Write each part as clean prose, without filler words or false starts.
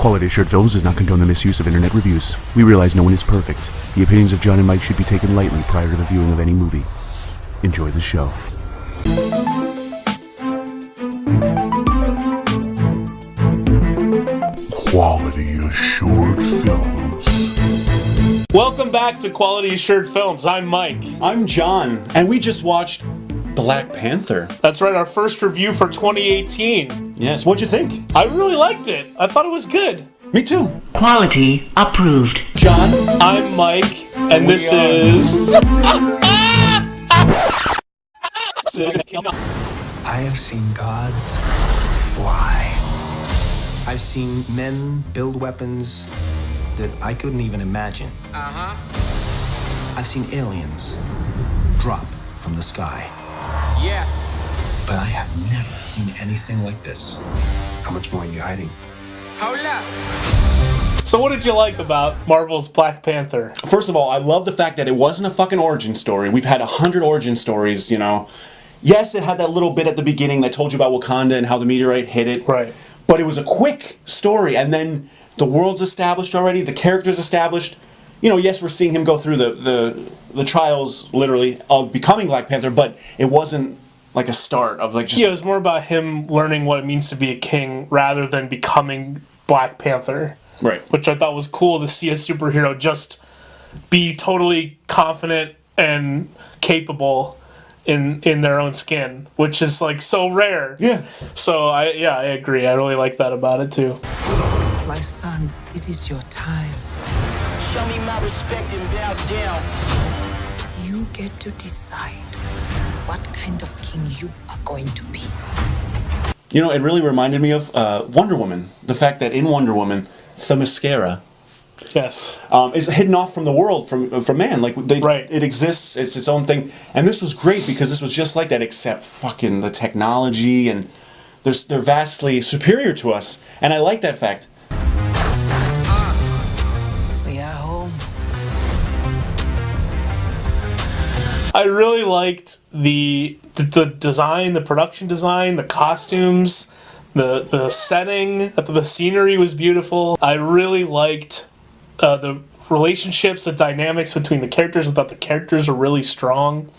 Quality Assured Films does not condone the misuse of internet reviews. We realize no one is perfect. The opinions of John and Mike should be taken lightly prior to the viewing of any movie. Enjoy the show. Quality Assured Films. Welcome back to Quality Assured Films. I'm Mike. I'm John, and we just watched Black Panther. That's right, our first review for 2018. Yes, what'd you think? I really liked it. I thought it was good. Me too. Quality approved. John. I'm Mike, and this is... I have seen gods fly. I've seen men build weapons that I couldn't even imagine. I've seen aliens drop from the sky. Yeah. But I have never seen anything like this. How much more are you hiding? Hold up. So what did you like about Marvel's Black Panther? First of all, I love the fact that it wasn't a fucking origin story. We've had 100 origin stories, you know. Yes, it had that little bit at the beginning that told you about Wakonda and how the meteorite hit it. Right. But it was a quick story, and then the world's established already, the character's established. You know, yes, we're seeing him go through the trials, literally, of becoming Black Panther, but it wasn't like a start of like just... Yeah, it was more about him learning what it means to be a king rather than becoming Black Panther. Right. Which I thought was cool to see a superhero just be totally confident and capable in their own skin, which is like so rare. Yeah. So I agree. I really like that about it too. My son, it is your time. Show me my respect and bow down. You get to decide what kind of king you are going to be. You know, it really reminded me of Wonder Woman. The fact that in Wonder Woman, Themyscira Yes. is hidden off from the world, from man. Like Right. It exists. It's its own thing. And this was great because this was just like that, except fucking the technology, and they're vastly superior to us. And I like that fact. We are home. I really liked the design, the production design, the costumes, the setting, the scenery was beautiful. I really liked the relationships, the dynamics between the characters. I thought the characters were really strong.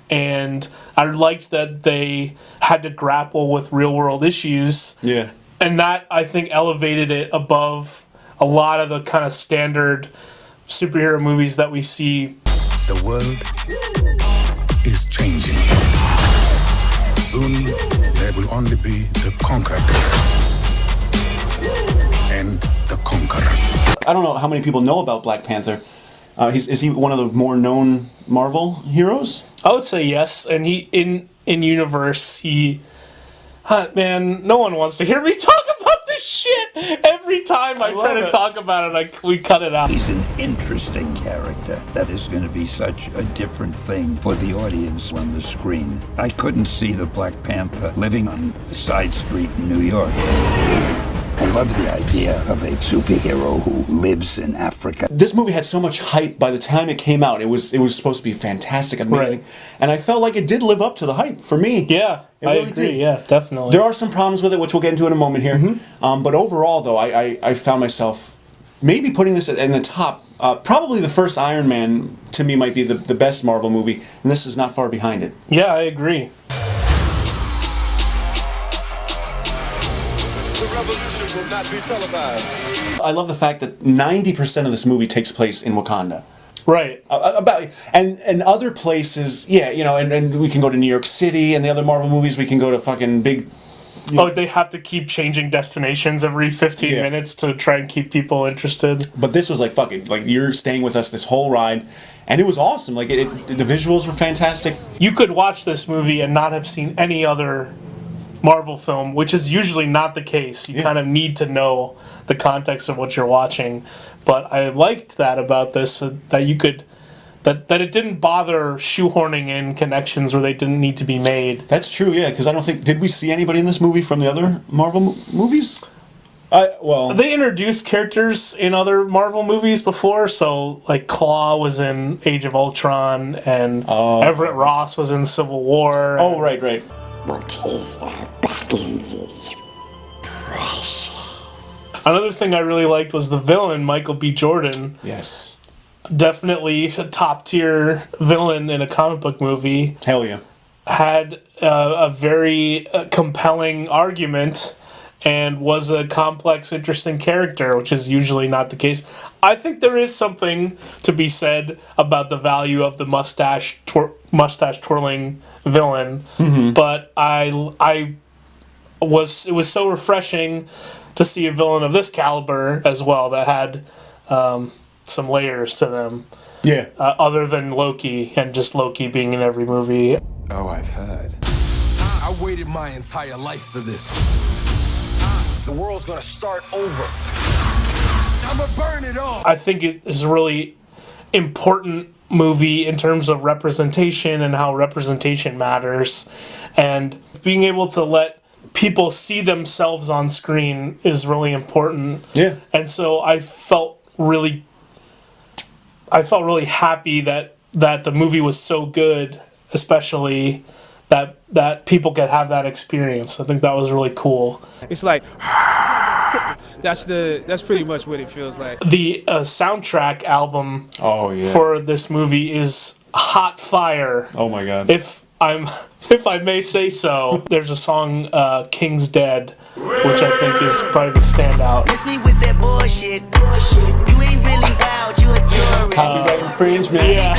And I liked that they had to grapple with real world issues. Yeah. And that, I think, elevated it above a lot of the kind of standard superhero movies that we see. The world is changing. Soon, there will only be the conquered and the conquerors. I don't know how many people know about Black Panther. Is he one of the more known Marvel heroes? I would say yes, and he in universe man, no one wants to hear me talk about this shit. Every time I try to talk about it, we cut it out. He's an interesting character. That is going to be such a different thing for the audience on the screen. I couldn't see the Black Panther living on a side street in New York. I love the idea of a superhero who lives in Africa. This movie had so much hype by the time it came out. It was supposed to be fantastic, amazing. Right. And I felt like it did live up to the hype for me. Yeah, It I really agree. did. Yeah, definitely. There are some problems with it, which we'll get into in a moment here. But overall, though, I found myself maybe putting this in the top. Probably the first Iron Man, to me, might be the best Marvel movie, and this is not far behind it. Yeah, I agree. The revolution will not be televised. I love the fact that 90% of this movie takes place in Wakanda. Right. And other places, yeah, you know, and we can go to New York City, and the other Marvel movies, we can go to fucking big... Oh, they have to keep changing destinations every 15 minutes to try and keep people interested. But this was like, fuck it, like, you're staying with us this whole ride, and it was awesome. Like, the visuals were fantastic. You could watch this movie and not have seen any other Marvel film, which is usually not the case. You kind of need to know the context of what you're watching. But I liked that about this, that you could... That it didn't bother shoehorning in connections where they didn't need to be made. That's true, yeah, because I don't think... Did we see anybody in this movie from the other Marvel movies? They introduced characters in other Marvel movies before, so like Claw was in Age of Ultron, and Everett Ross was in Civil War. Oh, right. What is our battles is precious. Another thing I really liked was the villain, Michael B. Jordan. Yes. Definitely a top tier villain in a comic book movie. Hell yeah. Had a very compelling argument and was a complex, interesting character, which is usually not the case. I think there is something to be said about the value of the mustache twirling villain, but it was so refreshing to see a villain of this caliber as well that had some layers to them. Yeah. Other than Loki, and just Loki being in every movie. Oh, I've heard. I waited my entire life for this. The world's gonna start over. I'ma burn it all. I think it is a really important movie in terms of representation and how representation matters. And being able to let people see themselves on screen is really important. Yeah. And so I felt really happy that the movie was so good, especially that people could have that experience. I think that was really cool. It's like that's pretty much what it feels like. The soundtrack album Oh, for this movie is hot fire. Oh my god. If I may say so, there's a song, King's Dead, which I think is probably the standout. Miss me with that bullshit. You ain't really out, you a tourist. Copyright infringement. Yeah.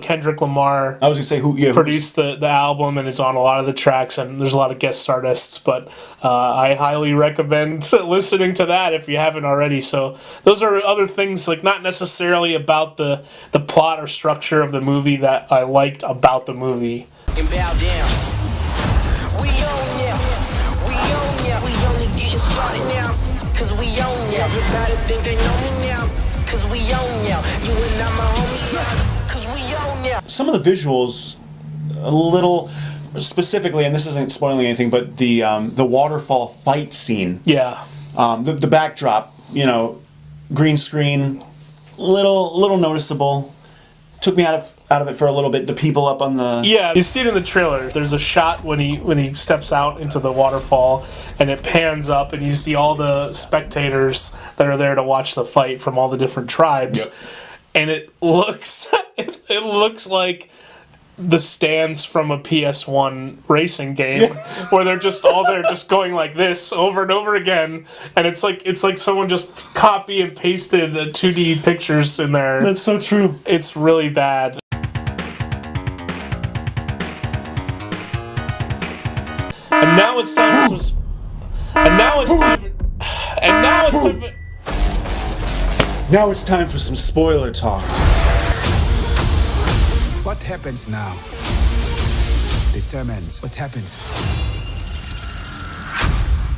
Kendrick Lamar I was gonna say who produced the album and is on a lot of the tracks, and there's a lot of guest artists, but I highly recommend listening to that if you haven't already. So those are other things, like not necessarily about the plot or structure of the movie, that I liked about the movie. And bow down. We own ya. We own ya. We only getting started now. Cause we own ya. Everybody think they know me now. Cause we own ya. You and I'm a homie now. Cause we own ya. Some of the visuals, a little specifically, and this isn't spoiling anything, but the waterfall fight scene. Yeah. The backdrop, green screen, little noticeable. Took me out of it for a little bit. The people up on the You see it in the trailer. There's a shot when he steps out into the waterfall, and it pans up, and you see all the spectators that are there to watch the fight from all the different tribes, and it looks it looks like the stands from a PS1 racing game where they're just all there just going like this over and over again, and it's like someone just copy and pasted 2D pictures in there. That's so true. It's really bad. And now it's time for some. Now it's time for some spoiler talk. What happens now determines what happens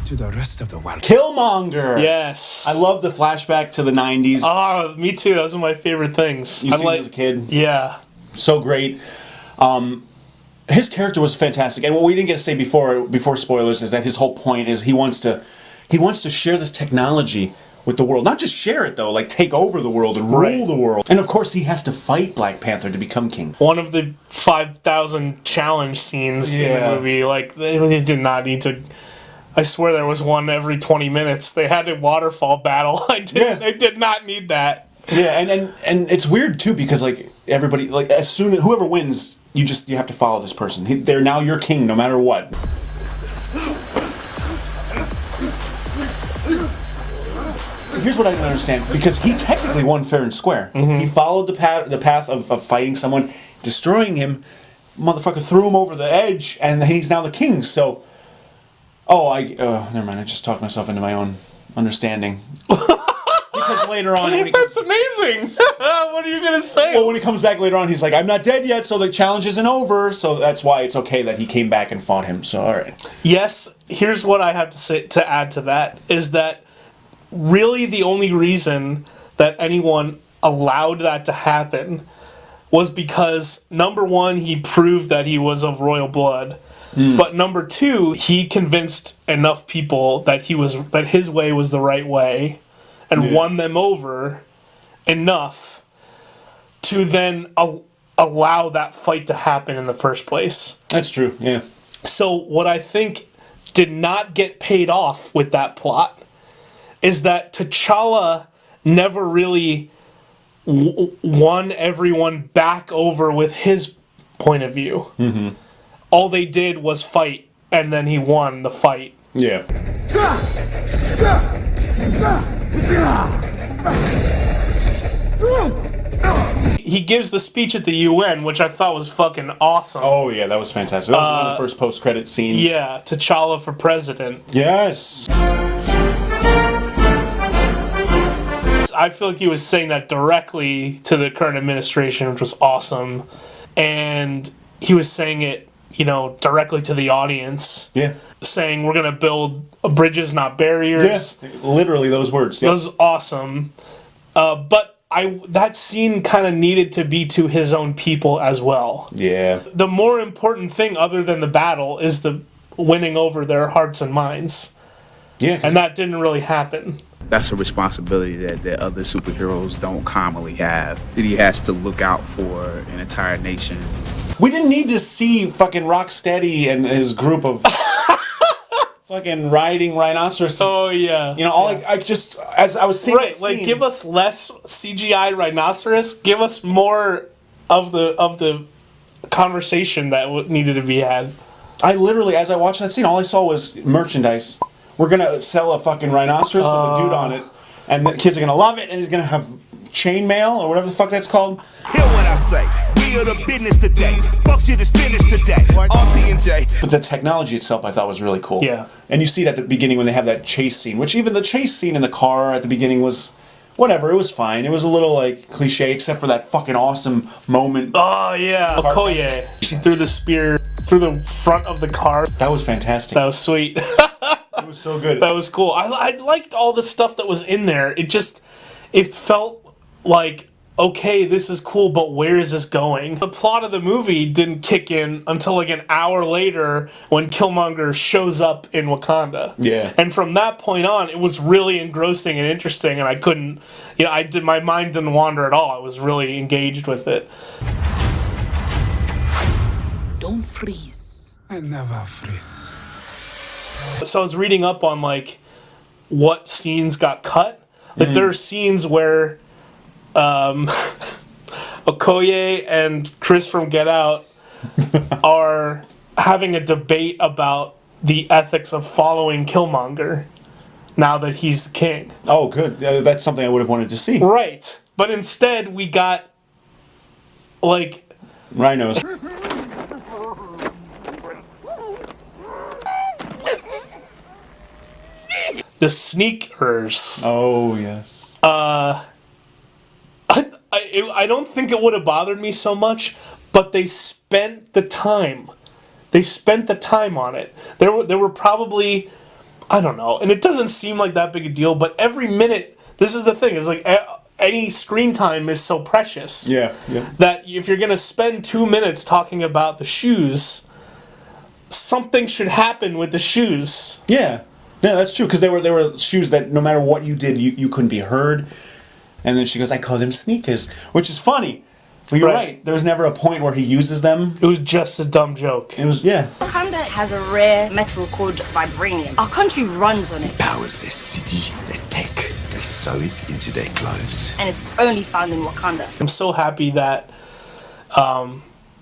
to the rest of the world. Killmonger. Yes. I love the flashback to the 90s. Oh, me too. That was one of my favorite things. You seen it as a kid? Yeah. So great. His character was fantastic, and what we didn't get to say before spoilers is that his whole point is he wants to share this technology with the world. Not just share it though, like take over the world and rule the world. And of course he has to fight Black Panther to become king. One of the 5,000 challenge scenes in the movie, like they did not need to. I swear there was one every 20 minutes. They had a waterfall battle. They did not need that. Yeah, and it's weird too because like everybody, like as soon as whoever wins, you have to follow this person. They're now your king no matter what. Here's what I don't understand, because he technically won fair and square. Mm-hmm. He followed the path of fighting someone, destroying him. Motherfucker threw him over the edge, and he's now the king. So, never mind. I just talked myself into my own understanding. Because later on, that's amazing. What are you gonna say? Well, when he comes back later on, he's like, "I'm not dead yet, so the challenge isn't over." So that's why it's okay that he came back and fought him. So, all right. Yes. Here's what I have to say to add to that is that really the only reason that anyone allowed that to happen was because, number one, he proved that he was of royal blood. But number two, he convinced enough people that his way was the right way, and won them over enough to then allow that fight to happen in the first place. That's true, yeah. So what I think did not get paid off with that plot is that T'Challa never really won everyone back over with his point of view. Mm-hmm. All they did was fight, and then he won the fight. Yeah. He gives the speech at the UN, which I thought was fucking awesome. Oh, yeah, that was fantastic. That was one of the first post-credit scenes. Yeah, T'Challa for president. Yes. I feel like he was saying that directly to the current administration, which was awesome. And he was saying it, you know, directly to the audience. Yeah. Saying we're going to build bridges, not barriers. Yeah, literally those words. That was awesome. But that scene kind of needed to be to his own people as well. Yeah. The more important thing other than the battle is the winning over their hearts and minds. Yeah. And that didn't really happen. That's a responsibility that other superheroes don't commonly have. That he has to look out for an entire nation. We didn't need to see fucking Rocksteady and his group of fucking riding rhinoceroses. Oh, yeah. You know, I just, as I was seeing right, like, give us less CGI rhinoceros, give us more of the conversation that needed to be had. I literally, as I watched that scene, all I saw was merchandise. We're gonna sell a fucking rhinoceros with a dude on it, and the kids are gonna love it, and he's gonna have chainmail or whatever the fuck that's called. Hear what I say. We are the business today. Fuck shit is finished today. RT&J. But the technology itself, I thought, was really cool. Yeah. And you see it at the beginning when they have that chase scene, which even the chase scene in the car at the beginning was whatever. It was fine. It was a little like cliche, except for that fucking awesome moment. Oh yeah, Okoye. She threw the spear through the front of the car. That was fantastic. That was sweet. It was so good. That was cool. I liked all the stuff that was in there. It felt like, okay, this is cool, but where is this going? The plot of the movie didn't kick in until like an hour later when Killmonger shows up in Wakanda. Yeah. And from that point on, it was really engrossing and interesting, and I couldn't, my mind didn't wander at all. I was really engaged with it. Don't freeze. I never freeze. So I was reading up on like what scenes got cut. Like there are scenes where Okoye and Chris from Get Out are having a debate about the ethics of following Killmonger now that he's the king. Oh, good. That's something I would have wanted to see. Right. But instead we got like rhinos. The sneakers. Oh, yes. I don't think it would have bothered me so much, but they spent the time. They spent the time on it. There were probably, I don't know, and it doesn't seem like that big a deal, but every minute, this is the thing, is like any screen time is so precious. Yeah. That if you're going to spend 2 minutes talking about the shoes, something should happen with the shoes. Yeah. Yeah, that's true, because they were shoes that no matter what you did, you couldn't be heard. And then she goes, I call them sneakers, which is funny. Well, you're right. There was never a point where he uses them. It was just a dumb joke. It was, yeah. Wakanda has a rare metal called vibranium. Our country runs on it. Powers their city, their tech. They sew it into their clothes. And it's only found in Wakanda. I'm so happy that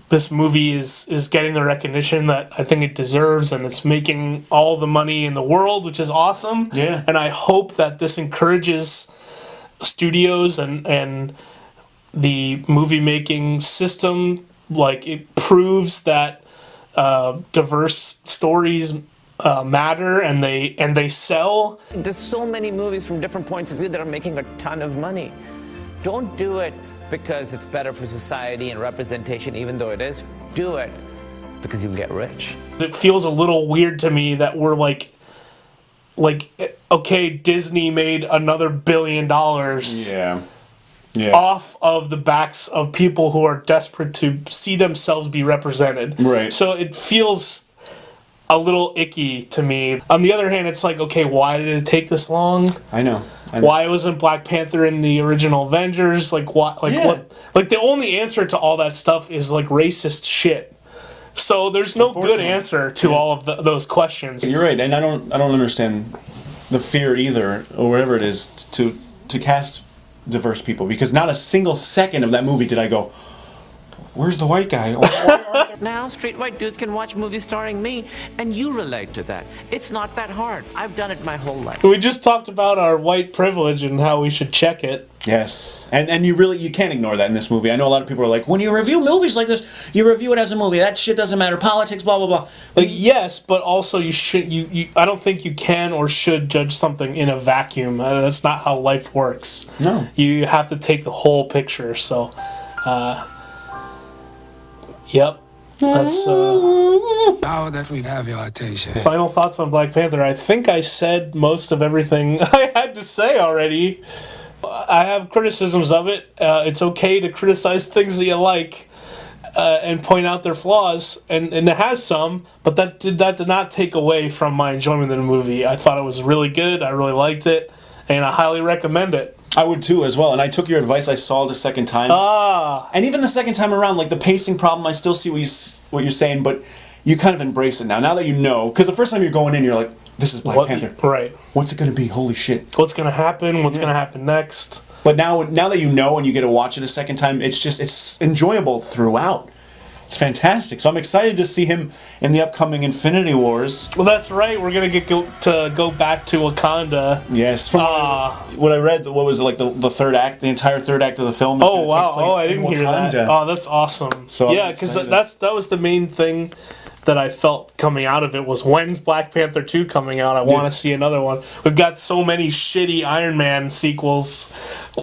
this movie is getting the recognition that I think it deserves, and it's making all the money in the world, which is awesome. Yeah. And I hope that this encourages studios and the movie making system. Like, it proves that diverse stories matter and they sell. There's so many movies from different points of view that are making a ton of money. Don't do it because it's better for society and representation, even though it is. Do it because you'll get rich. It feels a little weird to me that we're like, okay, Disney made another $1 billion off of the backs of people who are desperate to see themselves be represented. Right. So it feels a little icky to me. On the other hand, it's like, okay, why did it take this long? I know. Why wasn't Black Panther in the original Avengers? Like what? Like the only answer to all that stuff is like racist shit. So there's no good answer to all of those questions. You're right, and I don't understand the fear either, or whatever it is, to cast diverse people, because not a single second of that movie did I go, where's the white guy? Now straight white dudes can watch movies starring me, and you relate to that. It's not that hard. I've done it my whole life. We just talked about our white privilege and how we should check it. Yes, and you can't ignore that in this movie. I know a lot of people are like, when you review movies like this, you review it as a movie. That shit doesn't matter. Politics, blah blah blah. Like, yes, but also you should. You I don't think you can or should judge something in a vacuum. That's not how life works. No, you have to take the whole picture. So, yep. That's now that we have your attention. Final thoughts on Black Panther. I think I said most of everything I had to say already. I have criticisms of it. It's okay to criticize things that you like and point out their flaws, and it has some, but that did not take away from my enjoyment of the movie. I thought it was really good. I really liked it, and I highly recommend it. I would too as well, and I took your advice. I saw it the second time. And even the second time around, like the pacing problem, I still see what you're saying, but you kind of embrace it now. Now that you know, because the first time you're going in, you're like, this is Black Panther. Right. What's it going to be? Holy shit. What's going to happen? What's going to happen next? But now that you know and you get to watch it a second time, it's enjoyable throughout. It's fantastic. So I'm excited to see him in the upcoming Infinity Wars. Well, that's right. We're going to go back to Wakanda. Yes. From what I read, what was it, like the third act, the entire third act of the film? Oh, wow. Oh, I didn't hear that. Oh, that's awesome. So yeah, because that was the main thing that I felt coming out of it was, when's Black Panther 2 coming out? I want to see another one. We've got so many shitty Iron Man sequels.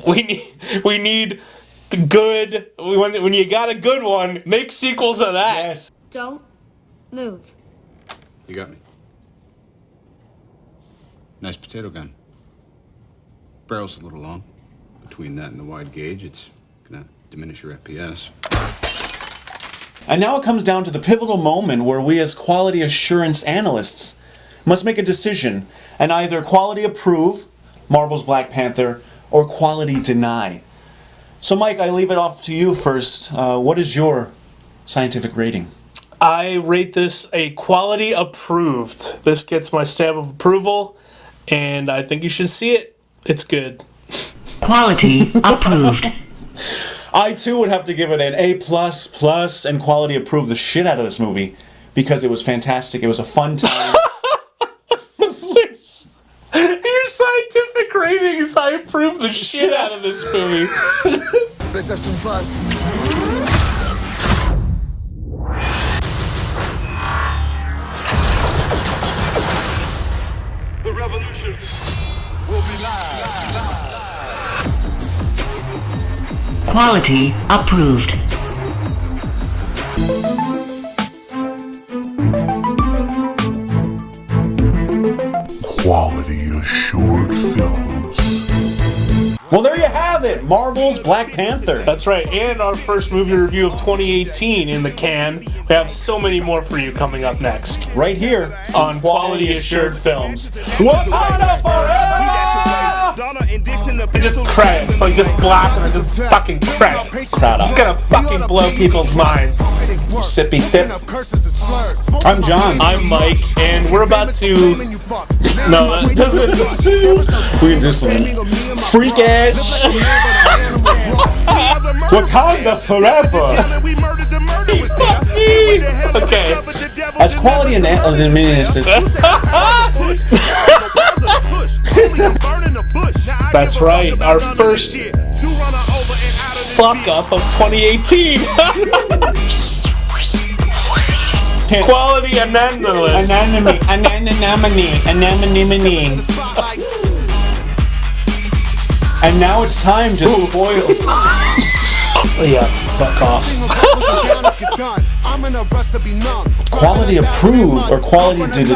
We need the good. When you got a good one, make sequels of that. Yes. Don't move. You got me. Nice potato gun. Barrel's a little long. Between that and the wide gauge, it's gonna diminish your FPS. And now it comes down to the pivotal moment where we as quality assurance analysts must make a decision and either quality approve Marvel's Black Panther or quality deny. So Mike, I leave it off to you first. What is your scientific rating? I rate this a quality approved. This gets my stamp of approval, and I think you should see it. It's good. Quality approved. I too would have to give it an A++, and quality approve the shit out of this movie because it was fantastic. It was a fun time. Your scientific ratings, I approve the shit out of this movie. Let's have some fun. The revolution will be live. Quality approved. Quality assured films. Well, there you have it. Marvel's Black Panther. That's right. And our first movie review of 2018 in the can. We have so many more for you coming up next. Right here on Quality Assured Films. Wakonda forever! And just credits, like just black and just fucking credits. It's gonna fucking blow people's minds. Sippy sip. I'm John. I'm Mike, and we're about to. No, that doesn't. We're gonna do some freak ass. Wakanda forever. Okay. As quality analysis. That's right. Our first fuck up of 2018. Quality analysis. Anonymity. And now it's time to spoil. Yeah, fuck off. Quality approved or quality did it?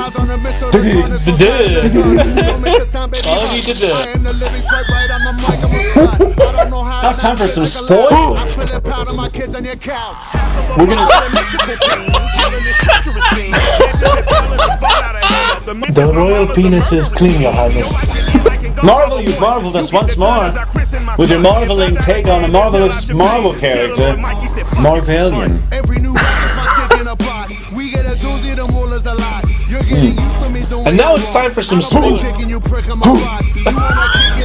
Now it's time for some spoil. We're gonna. The royal penis is clean, Your Highness. Marvel, you've marveled us once more with your marveling take on a marvelous Marvel character, Marvelian. And now it's time for some space.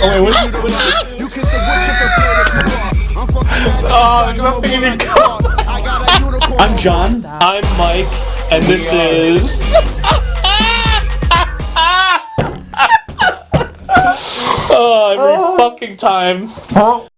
Oh wait, what? I'm John. I'm Mike, and this is. Every fucking time.